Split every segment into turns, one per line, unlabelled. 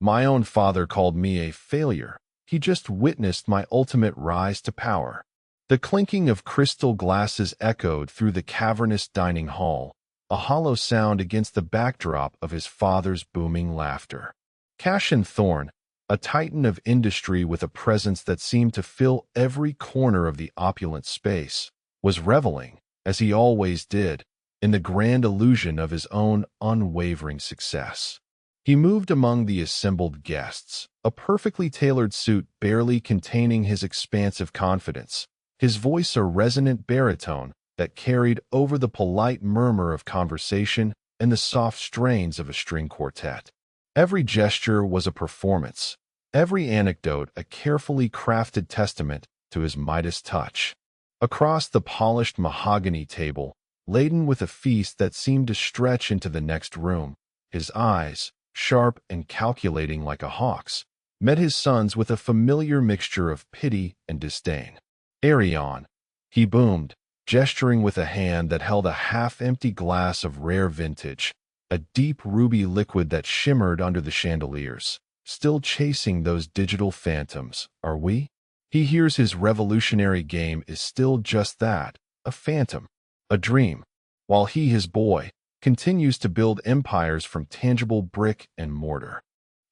My own father called me a failure. He just witnessed my ultimate rise to power. The clinking of crystal glasses echoed through the cavernous dining hall, a hollow sound against the backdrop of his father's booming laughter. Cassian Thorne, a titan of industry with a presence that seemed to fill every corner of the opulent space, was reveling, as he always did, in the grand illusion of his own unwavering success. He moved among the assembled guests, a perfectly tailored suit barely containing his expansive confidence, his voice a resonant baritone that carried over the polite murmur of conversation and the soft strains of a string quartet. Every gesture was a performance, every anecdote a carefully crafted testament to his Midas touch. Across the polished mahogany table, laden with a feast that seemed to stretch into the next room, his eyes, sharp and calculating like a hawk's, met his son's with a familiar mixture of pity and disdain. "Arion," he boomed, gesturing with a hand that held a half-empty glass of rare vintage, a deep ruby liquid that shimmered under the chandeliers. "Still chasing those digital phantoms, are we?" He hears his revolutionary game is still just that, a phantom, a dream, while he, his boy, continues to build empires from tangible brick and mortar.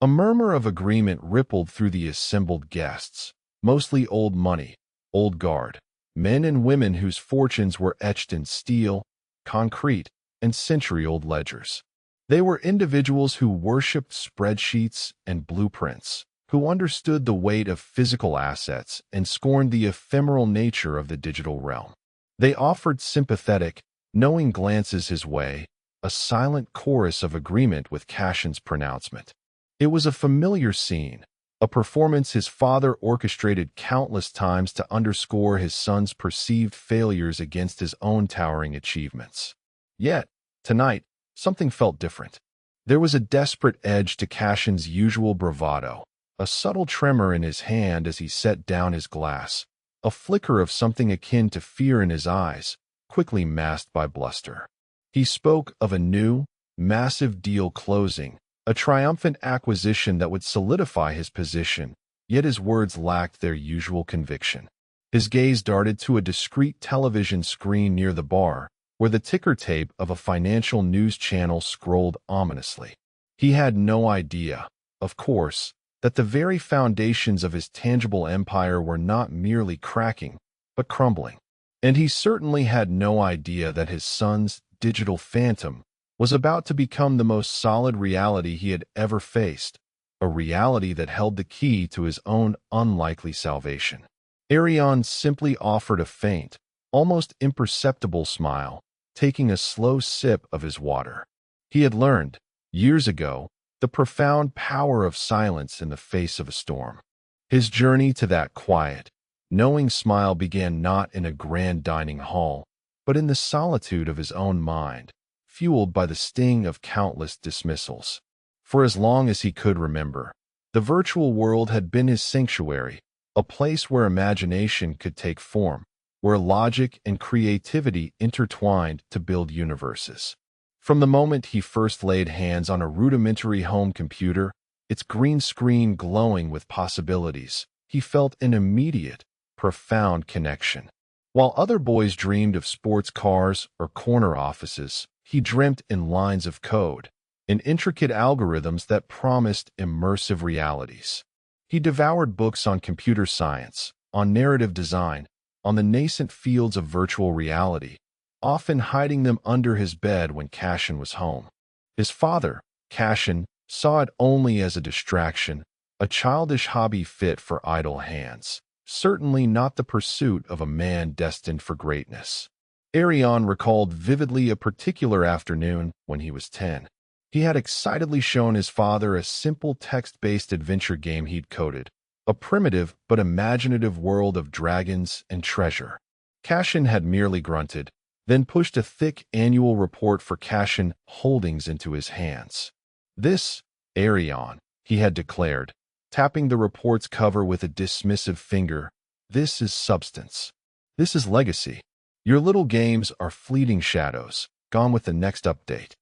A murmur of agreement rippled through the assembled guests, mostly old money, old guard, men and women whose fortunes were etched in steel, concrete, and century-old ledgers. They were individuals who worshipped spreadsheets and blueprints, who understood the weight of physical assets and scorned the ephemeral nature of the digital realm. They offered sympathetic, knowing glances his way, a silent chorus of agreement with Cassian's pronouncement. It was a familiar scene, a performance his father orchestrated countless times to underscore his son's perceived failures against his own towering achievements. Yet, tonight, something felt different. There was a desperate edge to Cassian's usual bravado, a subtle tremor in his hand as he set down his glass, a flicker of something akin to fear in his eyes, quickly masked by bluster. He spoke of a new, massive deal closing, a triumphant acquisition that would solidify his position, yet his words lacked their usual conviction. His gaze darted to a discreet television screen near the bar, where the ticker tape of a financial news channel scrolled ominously. He had no idea, of course, that the very foundations of his tangible empire were not merely cracking, but crumbling. And he certainly had no idea that his son's digital phantom was about to become the most solid reality he had ever faced, a reality that held the key to his own unlikely salvation. Arion simply offered a faint, almost imperceptible smile, taking a slow sip of his water. He had learned, years ago, the profound power of silence in the face of a storm. His journey to that quiet, knowing smile began not in a grand dining hall, but in the solitude of his own mind, fueled by the sting of countless dismissals. For as long as he could remember, the virtual world had been his sanctuary, a place where imagination could take form, where logic and creativity intertwined to build universes. From the moment he first laid hands on a rudimentary home computer, its green screen glowing with possibilities, he felt an immediate, profound connection. While other boys dreamed of sports cars or corner offices, he dreamt in lines of code, in intricate algorithms that promised immersive realities. He devoured books on computer science, on narrative design, on the nascent fields of virtual reality, often hiding them under his bed when Cassian was home. His father, Cassian, saw it only as a distraction, a childish hobby fit for idle hands, certainly not the pursuit of a man destined for greatness. Arion recalled vividly a particular afternoon when he was 10. He had excitedly shown his father a simple text-based adventure game he'd coded, a primitive but imaginative world of dragons and treasure. Cassian had merely grunted, then pushed a thick annual report for Cassian Holdings into his hands. "This, Arion," he had declared, tapping the report's cover with a dismissive finger, "this is substance. This is legacy. Your little games are fleeting shadows, gone with the next update."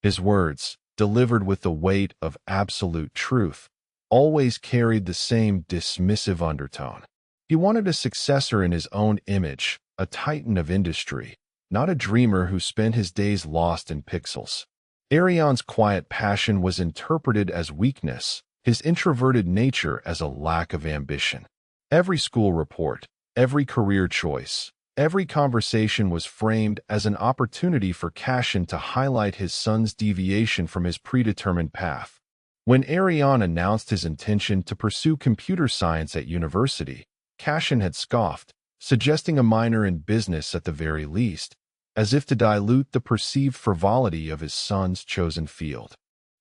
His words, delivered with the weight of absolute truth, always carried the same dismissive undertone. He wanted a successor in his own image, a titan of industry, not a dreamer who spent his days lost in pixels. Arion's quiet passion was interpreted as weakness, his introverted nature as a lack of ambition. Every school report, every career choice, every conversation was framed as an opportunity for Cassian to highlight his son's deviation from his predetermined path. When Arion announced his intention to pursue computer science at university, Cassian had scoffed, suggesting a minor in business at the very least, as if to dilute the perceived frivolity of his son's chosen field.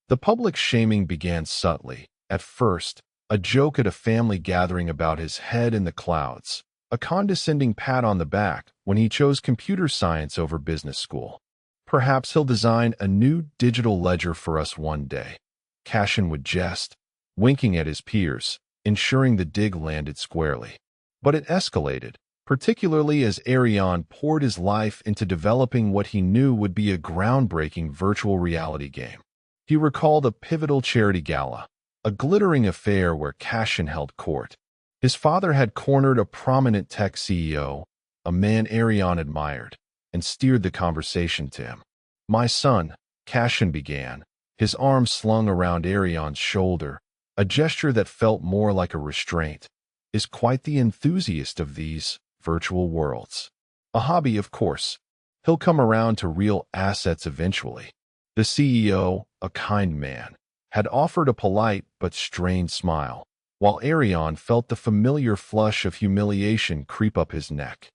The public shaming began subtly. At first, a joke at a family gathering about his head in the clouds, a condescending pat on the back when he chose computer science over business school. Perhaps he'll design a new digital ledger for us one day, Cassian would jest, winking at his peers, ensuring the dig landed squarely. But it escalated, particularly as Arion poured his life into developing what he knew would be a groundbreaking virtual reality game. He recalled a pivotal charity gala, a glittering affair where Cassian held court. His father had cornered a prominent tech CEO, a man Arion admired, and steered the conversation to him. "My son," Cassian began, his arm slung around Arion's shoulder, a gesture that felt more like a restraint, "is quite the enthusiast of these virtual worlds. A hobby, of course. He'll come around to real assets eventually." The CEO, a kind man, had offered a polite but strained smile, while Arion felt the familiar flush of humiliation creep up his neck.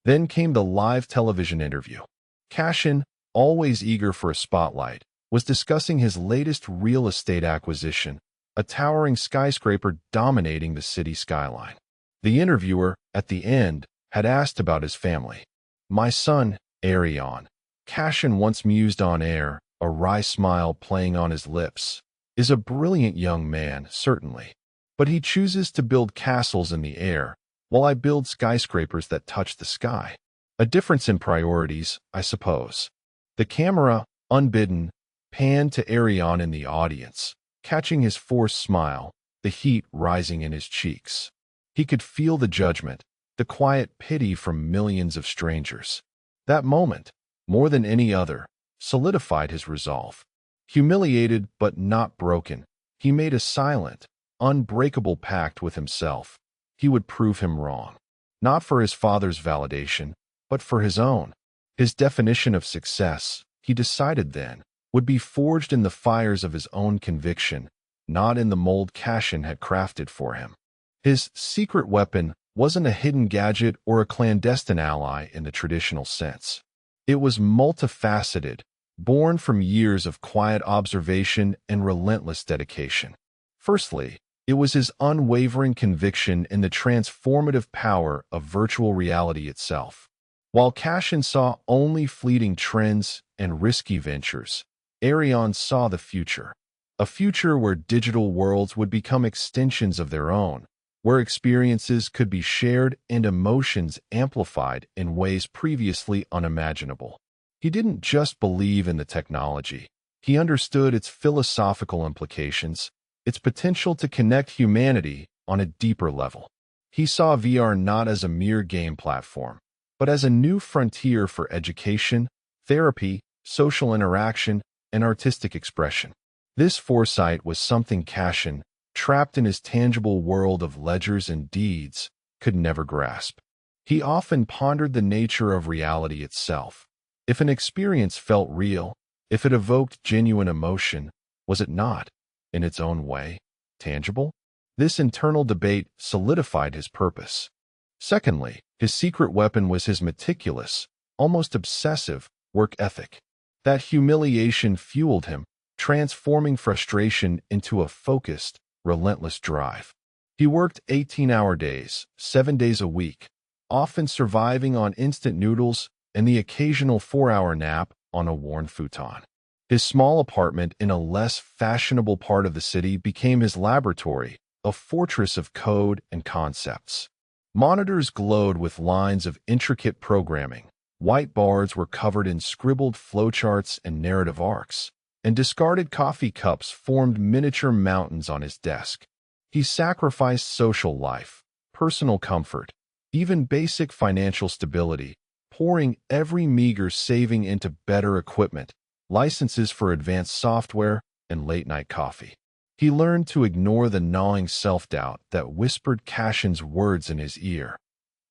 Then came the live television interview. Cassian, always eager for a spotlight, was discussing his latest real estate acquisition, a towering skyscraper dominating the city skyline. The interviewer, at the end, had asked about his family. "My son, Arion," Cassian once mused on air, a wry smile playing on his lips, "is a brilliant young man, certainly. But he chooses to build castles in the air, while I build skyscrapers that touch the sky. A difference in priorities, I suppose." The camera, unbidden, panned to Arion in the audience, catching his forced smile, the heat rising in his cheeks. He could feel the judgment, the quiet pity from millions of strangers. That moment, more than any other, solidified his resolve. Humiliated but not broken, he made a silent, unbreakable pact with himself. He would prove him wrong. Not for his father's validation, but for his own. His definition of success, he decided then, would be forged in the fires of his own conviction, not in the mold Cassian had crafted for him. His secret weapon wasn't a hidden gadget or a clandestine ally in the traditional sense. It was multifaceted, born from years of quiet observation and relentless dedication. Firstly, it was his unwavering conviction in the transformative power of virtual reality itself. While Cassian saw only fleeting trends and risky ventures, Arion saw the future. A future where digital worlds would become extensions of their own, where experiences could be shared and emotions amplified in ways previously unimaginable. He didn't just believe in the technology. He understood its philosophical implications, its potential to connect humanity on a deeper level. He saw VR not as a mere game platform, but as a new frontier for education, therapy, social interaction, and artistic expression. This foresight was something Cassian, trapped in his tangible world of ledgers and deeds, could never grasp. He often pondered the nature of reality itself. If an experience felt real, if it evoked genuine emotion, was it not, in its own way, tangible? This internal debate solidified his purpose. Secondly, his secret weapon was his meticulous, almost obsessive, work ethic. That humiliation fueled him, transforming frustration into a focused, relentless drive. He worked 18-hour days, 7 days a week, often surviving on instant noodles and the occasional 4-hour nap on a worn futon. His small apartment in a less fashionable part of the city became his laboratory, a fortress of code and concepts. Monitors glowed with lines of intricate programming, whiteboards were covered in scribbled flowcharts and narrative arcs, and discarded coffee cups formed miniature mountains on his desk. He sacrificed social life, personal comfort, even basic financial stability, pouring every meager saving into better equipment, licenses for advanced software, and late-night coffee. He learned to ignore the gnawing self-doubt that whispered Cassian's words in his ear.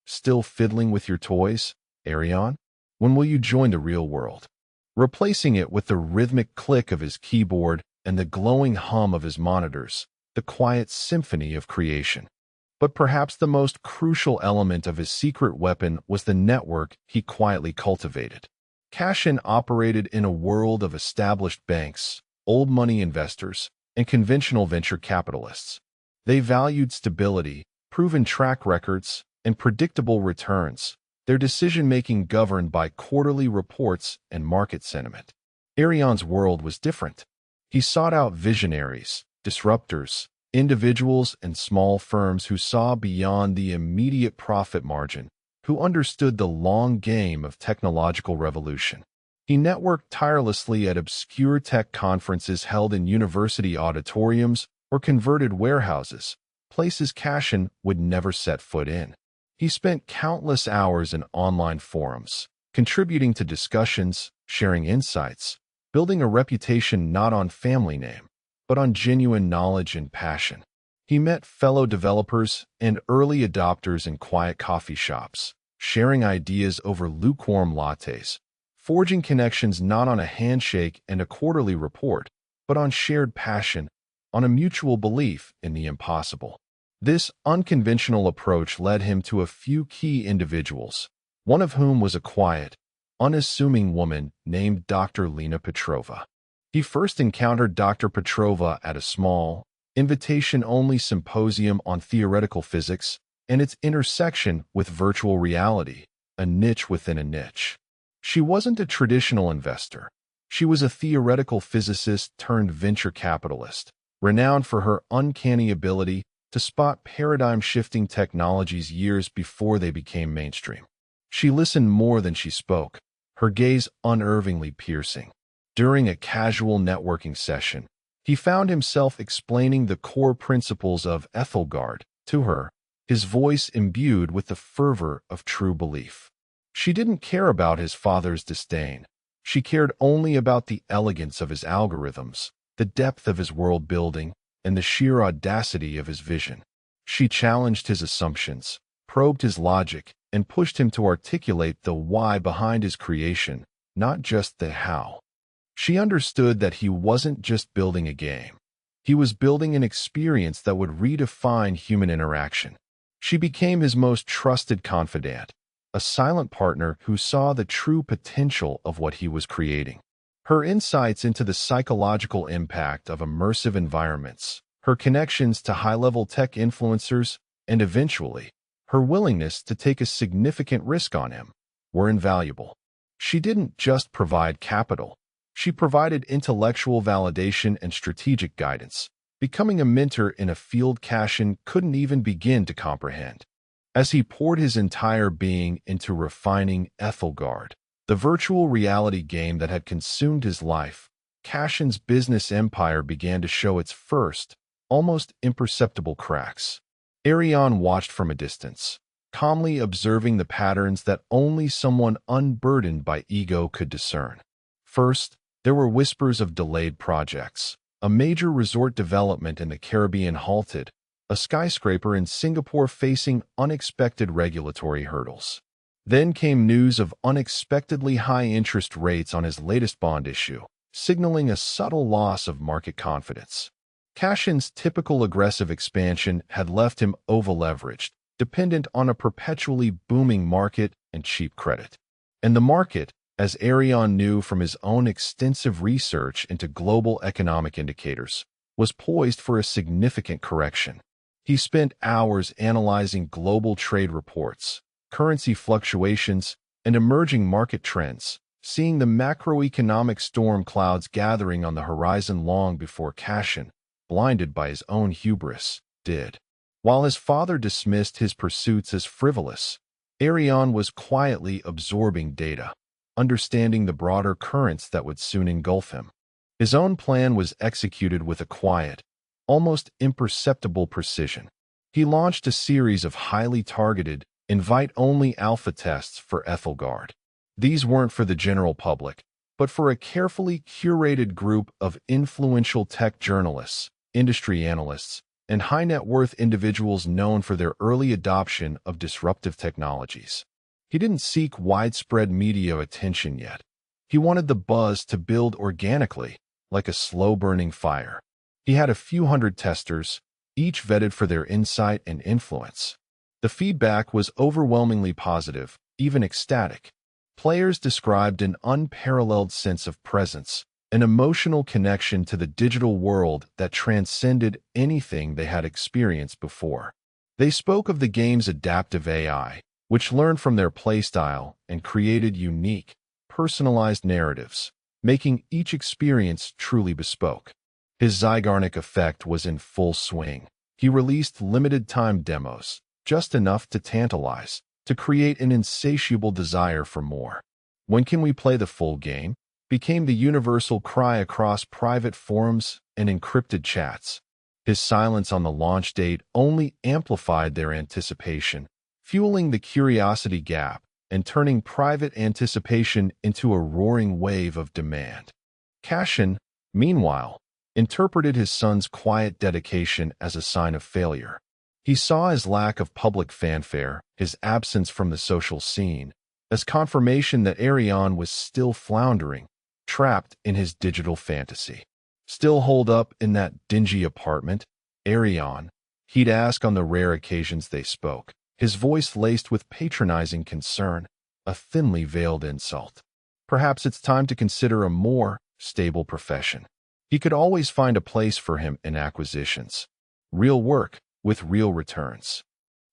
Still fiddling with your toys, Arion? When will you join the real world? Replacing it with the rhythmic click of his keyboard and the glowing hum of his monitors, the quiet symphony of creation. But perhaps the most crucial element of his secret weapon was the network he quietly cultivated. Cassian operated in a world of established banks, old money investors, and conventional venture capitalists. They valued stability, proven track records, and predictable returns, their decision-making governed by quarterly reports and market sentiment. Arion's world was different. He sought out visionaries, disruptors, individuals and small firms who saw beyond the immediate profit margin, who understood the long game of technological revolution. He networked tirelessly at obscure tech conferences held in university auditoriums or converted warehouses, places Cassian would never set foot in. He spent countless hours in online forums, contributing to discussions, sharing insights, building a reputation not on family name, but on genuine knowledge and passion. He met fellow developers and early adopters in quiet coffee shops, sharing ideas over lukewarm lattes, forging connections not on a handshake and a quarterly report, but on shared passion, on a mutual belief in the impossible. This unconventional approach led him to a few key individuals, one of whom was a quiet, unassuming woman named Dr. Lena Petrova. He first encountered Dr. Petrova at a small, invitation-only symposium on theoretical physics and its intersection with virtual reality, a niche within a niche. She wasn't a traditional investor. She was a theoretical physicist turned venture capitalist, renowned for her uncanny ability to spot paradigm-shifting technologies years before they became mainstream. She listened more than she spoke, her gaze unervingly piercing. During a casual networking session, he found himself explaining the core principles of Aethelgard to her, his voice imbued with the fervor of true belief. She didn't care about his father's disdain. She cared only about the elegance of his algorithms, the depth of his world-building, and the sheer audacity of his vision. She challenged his assumptions, probed his logic, and pushed him to articulate the why behind his creation, not just the how. She understood that he wasn't just building a game. He was building an experience that would redefine human interaction. She became his most trusted confidant, a silent partner who saw the true potential of what he was creating. Her insights into the psychological impact of immersive environments, her connections to high-level tech influencers, and eventually, her willingness to take a significant risk on him, were invaluable. She didn't just provide capital. She provided intellectual validation and strategic guidance, becoming a mentor in a field Cassian couldn't even begin to comprehend. As he poured his entire being into refining Aethelgard, the virtual reality game that had consumed his life, Cassian's business empire began to show its first, almost imperceptible cracks. Arion watched from a distance, calmly observing the patterns that only someone unburdened by ego could discern. First, there were whispers of delayed projects. A major resort development in the Caribbean halted, a skyscraper in Singapore facing unexpected regulatory hurdles. Then came news of unexpectedly high interest rates on his latest bond issue, signaling a subtle loss of market confidence. Cassian's typical aggressive expansion had left him over-leveraged, dependent on a perpetually booming market and cheap credit. And the market, as Arion knew from his own extensive research into global economic indicators, was poised for a significant correction. He spent hours analyzing global trade reports, currency fluctuations, and emerging market trends, seeing the macroeconomic storm clouds gathering on the horizon long before Cassian, blinded by his own hubris, did. While his father dismissed his pursuits as frivolous, Arion was quietly absorbing data, understanding the broader currents that would soon engulf him. His own plan was executed with a quiet, almost imperceptible precision. He launched a series of highly targeted, invite-only alpha tests for Aethelgard. These weren't for the general public, but for a carefully curated group of influential tech journalists, industry analysts, and high-net-worth individuals known for their early adoption of disruptive technologies. He didn't seek widespread media attention yet. He wanted the buzz to build organically, like a slow-burning fire. He had a few hundred testers, each vetted for their insight and influence. The feedback was overwhelmingly positive, even ecstatic. Players described an unparalleled sense of presence, an emotional connection to the digital world that transcended anything they had experienced before. They spoke of the game's adaptive AI, which learned from their playstyle and created unique, personalized narratives, making each experience truly bespoke. His Zygarnik effect was in full swing. He released limited-time demos, just enough to tantalize, to create an insatiable desire for more. "When can we play the full game?" became the universal cry across private forums and encrypted chats. His silence on the launch date only amplified their anticipation, fueling the curiosity gap and turning private anticipation into a roaring wave of demand. Cassian, meanwhile, interpreted his son's quiet dedication as a sign of failure. He saw his lack of public fanfare, his absence from the social scene, as confirmation that Arion was still floundering, trapped in his digital fantasy. "Still holed up in that dingy apartment, Arion?" he'd ask on the rare occasions they spoke, his voice laced with patronizing concern, a thinly veiled insult. Perhaps it's time to consider a more stable profession. He could always find a place for him in acquisitions. Real work, with real returns.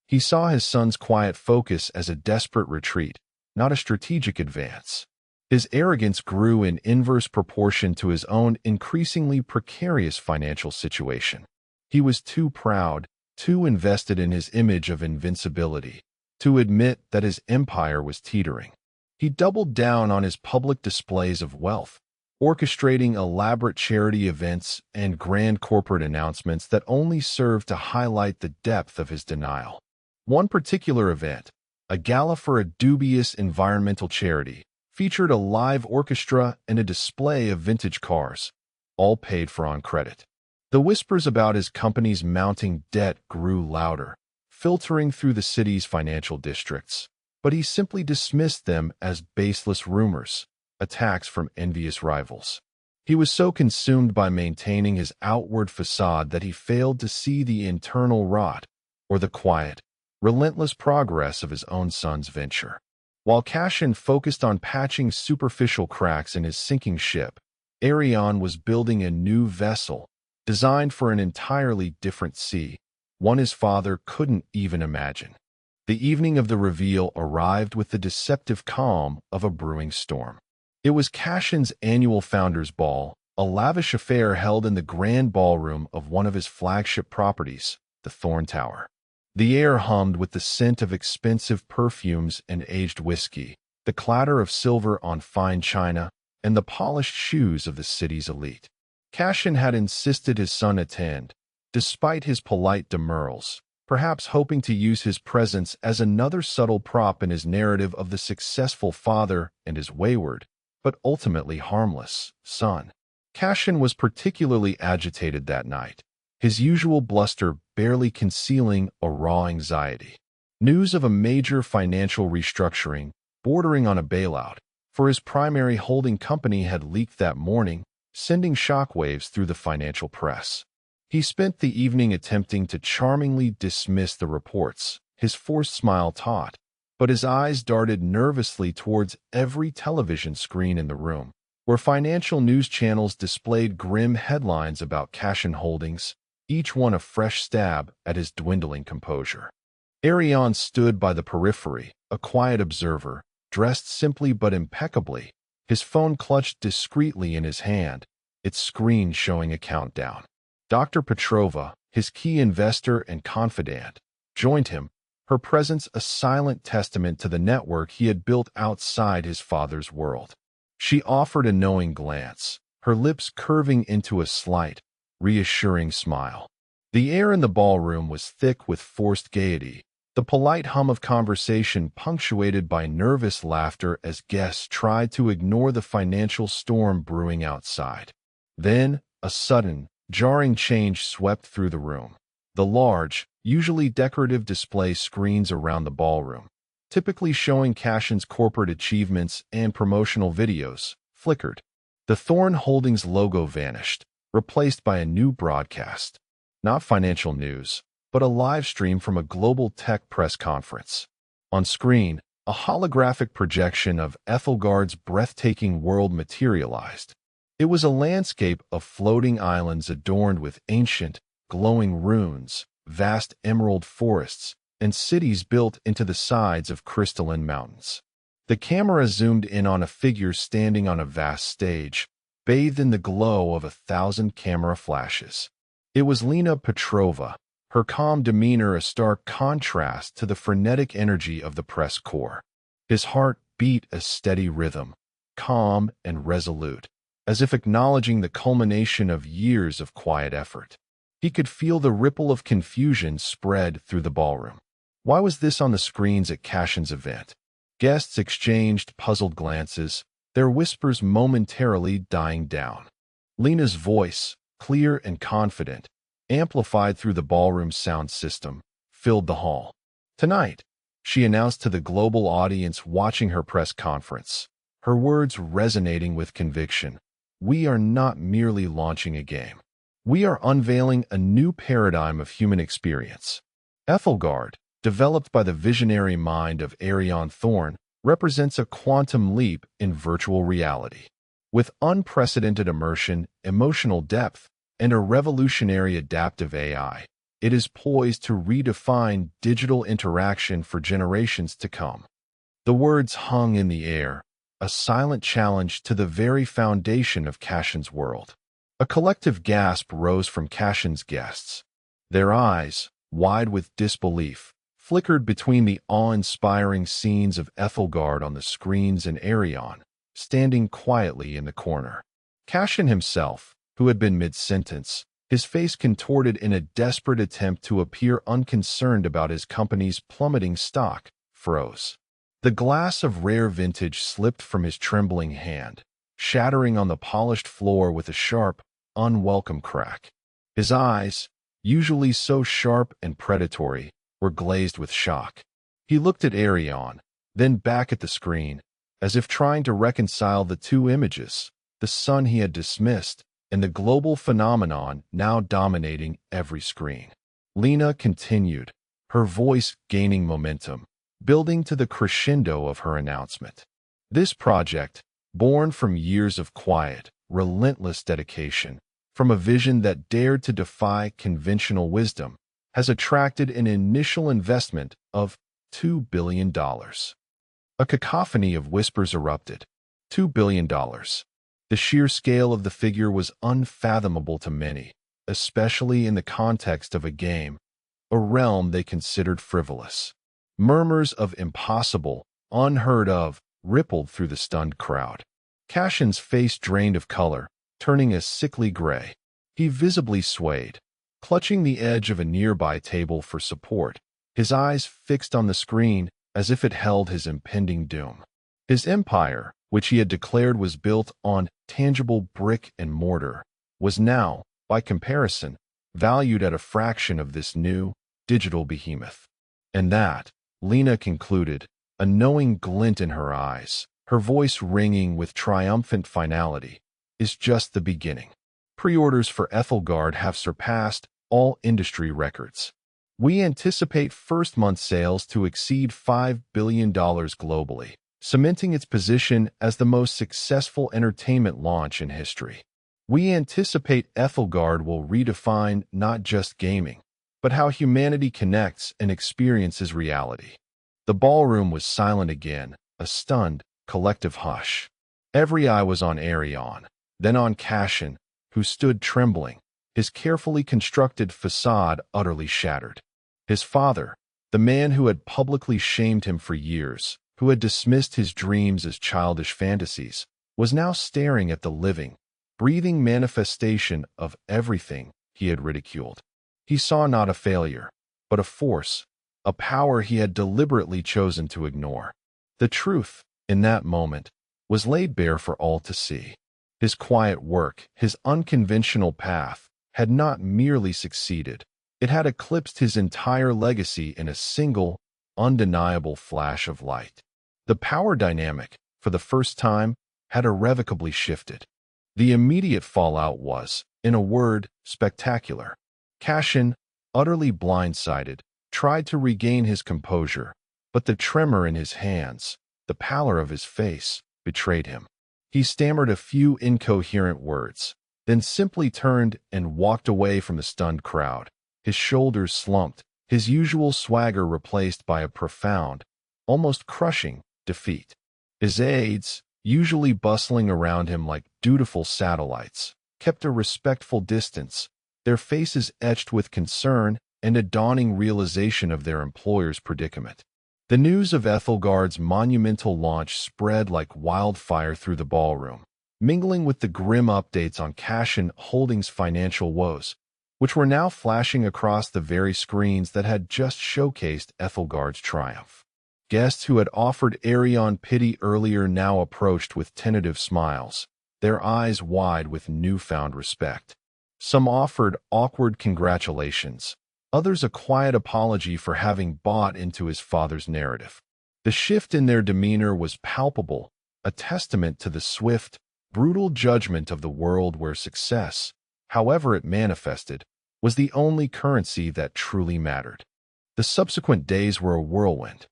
He saw his son's quiet focus as a desperate retreat, not a strategic advance. His arrogance grew in inverse proportion to his own increasingly precarious financial situation. He was too proud, too invested in his image of invincibility, to admit that his empire was teetering. He doubled down on his public displays of wealth, orchestrating elaborate charity events and grand corporate announcements that only served to highlight the depth of his denial. One particular event, a gala for a dubious environmental charity, featured a live orchestra and a display of vintage cars, all paid for on credit. The whispers about his company's mounting debt grew louder, filtering through the city's financial districts, but he simply dismissed them as baseless rumors, attacks from envious rivals. He was so consumed by maintaining his outward facade that he failed to see the internal rot, or the quiet, relentless progress of his own son's venture. While Cassian focused on patching superficial cracks in his sinking ship, Arion was building a new vessel, designed for an entirely different sea, one his father couldn't even imagine. The evening of the reveal arrived with the deceptive calm of a brewing storm. It was Cassian's annual Founders Ball, a lavish affair held in the grand ballroom of one of his flagship properties, the Thorne Tower. The air hummed with the scent of expensive perfumes and aged whiskey, the clatter of silver on fine china, and the polished shoes of the city's elite. Cassian had insisted his son attend, despite his polite demurrals, perhaps hoping to use his presence as another subtle prop in his narrative of the successful father and his wayward, but ultimately harmless, son. Cassian was particularly agitated that night, his usual bluster barely concealing a raw anxiety. News of a major financial restructuring, bordering on a bailout, for his primary holding company had leaked that morning, sending shockwaves through the financial press. He spent the evening attempting to charmingly dismiss the reports, his forced smile taut, but his eyes darted nervously towards every television screen in the room, where financial news channels displayed grim headlines about Cassian Holdings, each one a fresh stab at his dwindling composure. Arion stood by the periphery, a quiet observer, dressed simply but impeccably, his phone clutched discreetly in his hand, its screen showing a countdown. Dr. Petrova, his key investor and confidant, joined him, her presence a silent testament to the network he had built outside his father's world. She offered a knowing glance, her lips curving into a slight, reassuring smile. The air in the ballroom was thick with forced gaiety, the polite hum of conversation punctuated by nervous laughter as guests tried to ignore the financial storm brewing outside. Then, a sudden, jarring change swept through the room. The large, usually decorative display screens around the ballroom, typically showing Cassian's corporate achievements and promotional videos, flickered. The Thorne Holdings logo vanished, replaced by a new broadcast. Not financial news, but a live stream from a global tech press conference. On screen, a holographic projection of Aethelgard's breathtaking world materialized. It was a landscape of floating islands adorned with ancient, glowing runes, vast emerald forests, and cities built into the sides of crystalline mountains. The camera zoomed in on a figure standing on a vast stage, bathed in the glow of 1,000 camera flashes. It was Lena Petrova, her calm demeanor a stark contrast to the frenetic energy of the press corps. His heart beat a steady rhythm, calm and resolute, as if acknowledging the culmination of years of quiet effort. He could feel the ripple of confusion spread through the ballroom. Why was this on the screens at Cassian's event? Guests exchanged puzzled glances, their whispers momentarily dying down. Lena's voice, clear and confident, amplified through the ballroom's sound system, filled the hall. Tonight, she announced to the global audience watching her press conference, her words resonating with conviction. We are not merely launching a game. We are unveiling a new paradigm of human experience. Aethelgard, developed by the visionary mind of Arion Thorne, represents a quantum leap in virtual reality. With unprecedented immersion, emotional depth, and a revolutionary adaptive AI, it is poised to redefine digital interaction for generations to come. The words hung in the air, a silent challenge to the very foundation of Cassian's world. A collective gasp rose from Cassian's guests. Their eyes, wide with disbelief, flickered between the awe-inspiring scenes of Aethelgard on the screens and Arion, standing quietly in the corner. Cassian himself, who had been mid-sentence, his face contorted in a desperate attempt to appear unconcerned about his company's plummeting stock, froze. The glass of rare vintage slipped from his trembling hand, shattering on the polished floor with a sharp, unwelcome crack. His eyes, usually so sharp and predatory, were glazed with shock. He looked at Arion, then back at the screen, as if trying to reconcile the two images, the sun he had dismissed, and the global phenomenon now dominating every screen. Lena continued, her voice gaining momentum, building to the crescendo of her announcement. This project, born from years of quiet, relentless dedication, from a vision that dared to defy conventional wisdom, has attracted an initial investment of $2 billion. A cacophony of whispers erupted. $2 billion. The sheer scale of the figure was unfathomable to many, especially in the context of a game, a realm they considered frivolous. Murmurs of impossible, unheard of, rippled through the stunned crowd. Cassian's face drained of color, turning a sickly gray. He visibly swayed, clutching the edge of a nearby table for support, his eyes fixed on the screen as if it held his impending doom. His empire, which he had declared was built on tangible brick and mortar, was now, by comparison, valued at a fraction of this new, digital behemoth. And that, Lena concluded, a knowing glint in her eyes, her voice ringing with triumphant finality, is just the beginning. Pre-orders for Aethelgard have surpassed all industry records. We anticipate first-month sales to exceed $5 billion globally, cementing its position as the most successful entertainment launch in history. We anticipate Aethelgard will redefine not just gaming, but how humanity connects and experiences reality. The ballroom was silent again, a stunned, collective hush. Every eye was on Arion, then on Cassian, who stood trembling, his carefully constructed facade utterly shattered. His father, the man who had publicly shamed him for years, who had dismissed his dreams as childish fantasies, was now staring at the living, breathing manifestation of everything he had ridiculed. He saw not a failure, but a force, a power he had deliberately chosen to ignore. The truth, in that moment, was laid bare for all to see. His quiet work, his unconventional path, had not merely succeeded. It had eclipsed his entire legacy in a single, undeniable flash of light. The power dynamic, for the first time, had irrevocably shifted. The immediate fallout was, in a word, spectacular. Cassian, utterly blindsided, tried to regain his composure, but the tremor in his hands, the pallor of his face, betrayed him. He stammered a few incoherent words, then simply turned and walked away from the stunned crowd. His shoulders slumped, his usual swagger replaced by a profound, almost crushing, defeat. His aides, usually bustling around him like dutiful satellites, kept a respectful distance, their faces etched with concern and a dawning realization of their employer's predicament. The news of Aethelgard's monumental launch spread like wildfire through the ballroom, mingling with the grim updates on Cassian Holdings' financial woes, which were now flashing across the very screens that had just showcased Aethelgard's triumph. Guests who had offered Arion pity earlier now approached with tentative smiles, their eyes wide with newfound respect. Some offered awkward congratulations, others a quiet apology for having bought into his father's narrative. The shift in their demeanor was palpable, a testament to the swift, brutal judgment of the world where success, however it manifested, was the only currency that truly mattered. The subsequent days were a whirlwind.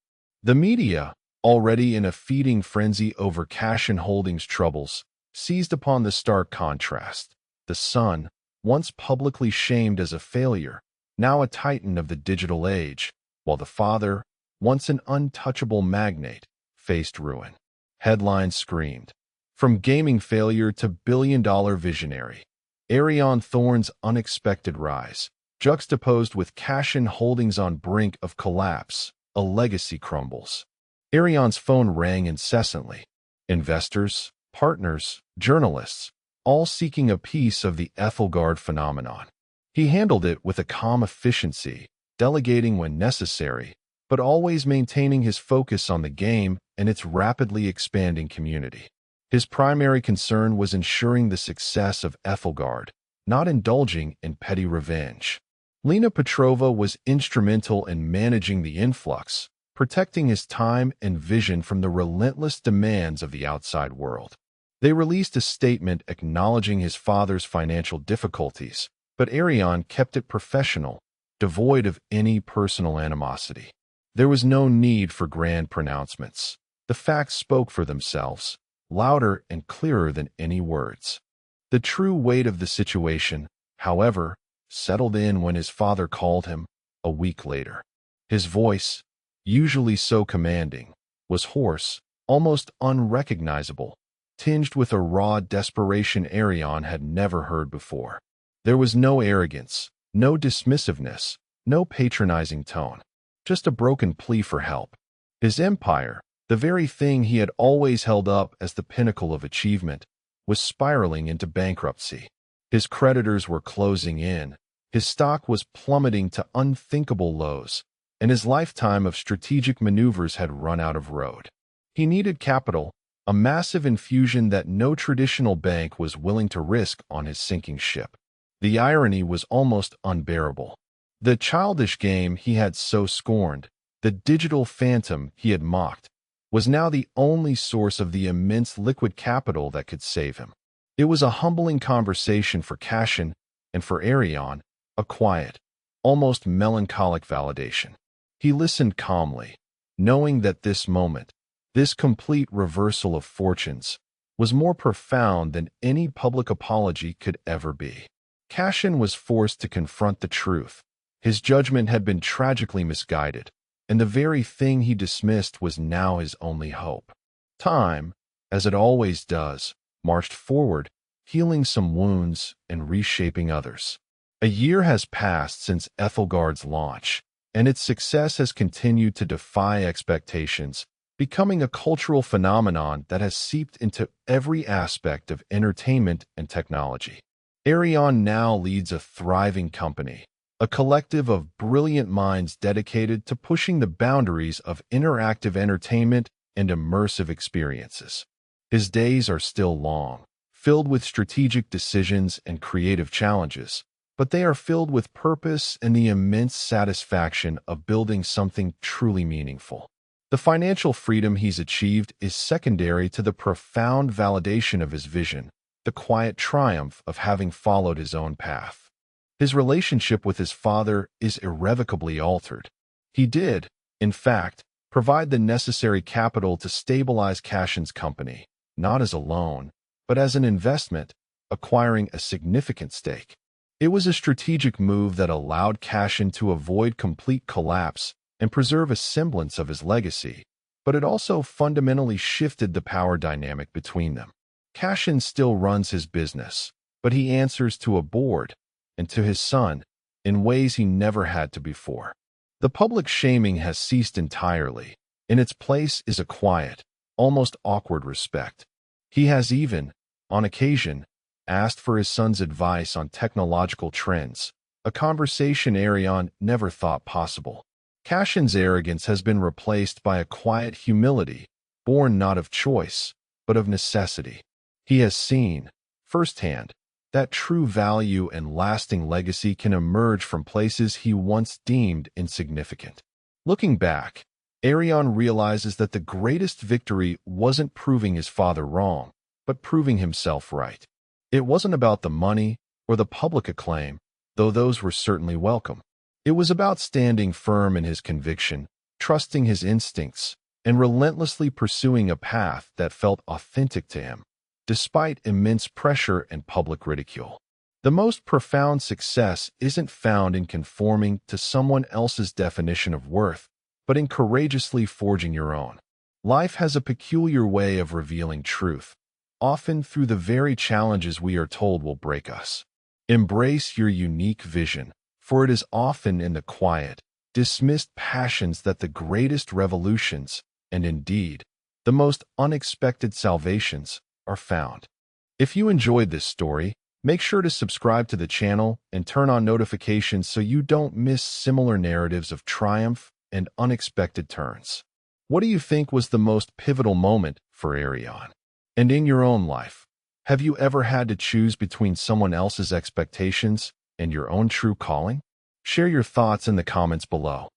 The media, already in a feeding frenzy over Cassian Holdings' troubles, seized upon the stark contrast. The son, once publicly shamed as a failure, now a titan of the digital age, while the father, once an untouchable magnate, faced ruin. Headlines screamed, from gaming failure to billion-dollar visionary. Cassian Thorne's unexpected rise, juxtaposed with Cassian Holdings on brink of collapse, a legacy crumbles. Arion's phone rang incessantly. Investors, partners, journalists, all seeking a piece of the Aethelgard phenomenon. He handled it with a calm efficiency, delegating when necessary, but always maintaining his focus on the game and its rapidly expanding community. His primary concern was ensuring the success of Aethelgard, not indulging in petty revenge. Lena Petrova was instrumental in managing the influx, protecting his time and vision from the relentless demands of the outside world. They released a statement acknowledging his father's financial difficulties, but Arion kept it professional, devoid of any personal animosity. There was no need for grand pronouncements. The facts spoke for themselves, louder and clearer than any words. The true weight of the situation, however, settled in when his father called him a week later. His voice, usually so commanding, was hoarse, almost unrecognizable, tinged with a raw desperation Arion had never heard before. There was no arrogance, no dismissiveness, no patronizing tone, just a broken plea for help. His empire, the very thing he had always held up as the pinnacle of achievement, was spiraling into bankruptcy. His creditors were closing in, his stock was plummeting to unthinkable lows, and his lifetime of strategic maneuvers had run out of road. He needed capital, a massive infusion that no traditional bank was willing to risk on his sinking ship. The irony was almost unbearable. The childish game he had so scorned, the digital phantom he had mocked, was now the only source of the immense liquid capital that could save him. It was a humbling conversation for Cassian, and for Arion, a quiet, almost melancholic validation. He listened calmly, knowing that this moment, this complete reversal of fortunes, was more profound than any public apology could ever be. Cassian was forced to confront the truth. His judgment had been tragically misguided, and the very thing he dismissed was now his only hope. Time, as it always does, marched forward, healing some wounds and reshaping others. A year has passed since Aethelgard's launch, and its success has continued to defy expectations, becoming a cultural phenomenon that has seeped into every aspect of entertainment and technology. Arion now leads a thriving company, a collective of brilliant minds dedicated to pushing the boundaries of interactive entertainment and immersive experiences. His days are still long, filled with strategic decisions and creative challenges, but they are filled with purpose and the immense satisfaction of building something truly meaningful. The financial freedom he's achieved is secondary to the profound validation of his vision, the quiet triumph of having followed his own path. His relationship with his father is irrevocably altered. He did, in fact, provide the necessary capital to stabilize Cassian's company, not as a loan, but as an investment, acquiring a significant stake. It was a strategic move that allowed Cassian to avoid complete collapse and preserve a semblance of his legacy, but it also fundamentally shifted the power dynamic between them. Cassian still runs his business, but he answers to a board and to his son in ways he never had to before. The public shaming has ceased entirely. In its place is a quiet, almost awkward respect. He has even, on occasion, asked for his son's advice on technological trends, a conversation Arion never thought possible. Cassian's arrogance has been replaced by a quiet humility, born not of choice, but of necessity. He has seen, firsthand, that true value and lasting legacy can emerge from places he once deemed insignificant. Looking back, Arion realizes that the greatest victory wasn't proving his father wrong, but proving himself right. It wasn't about the money or the public acclaim, though those were certainly welcome. It was about standing firm in his conviction, trusting his instincts, and relentlessly pursuing a path that felt authentic to him, despite immense pressure and public ridicule. The most profound success isn't found in conforming to someone else's definition of worth, but in courageously forging your own. Life has a peculiar way of revealing truth, often through the very challenges we are told will break us. Embrace your unique vision, for it is often in the quiet, dismissed passions that the greatest revolutions, and indeed, the most unexpected salvations, are found. If you enjoyed this story, make sure to subscribe to the channel and turn on notifications so you don't miss similar narratives of triumph and unexpected turns. What do you think was the most pivotal moment for Arion? And in your own life, have you ever had to choose between someone else's expectations and your own true calling? Share your thoughts in the comments below.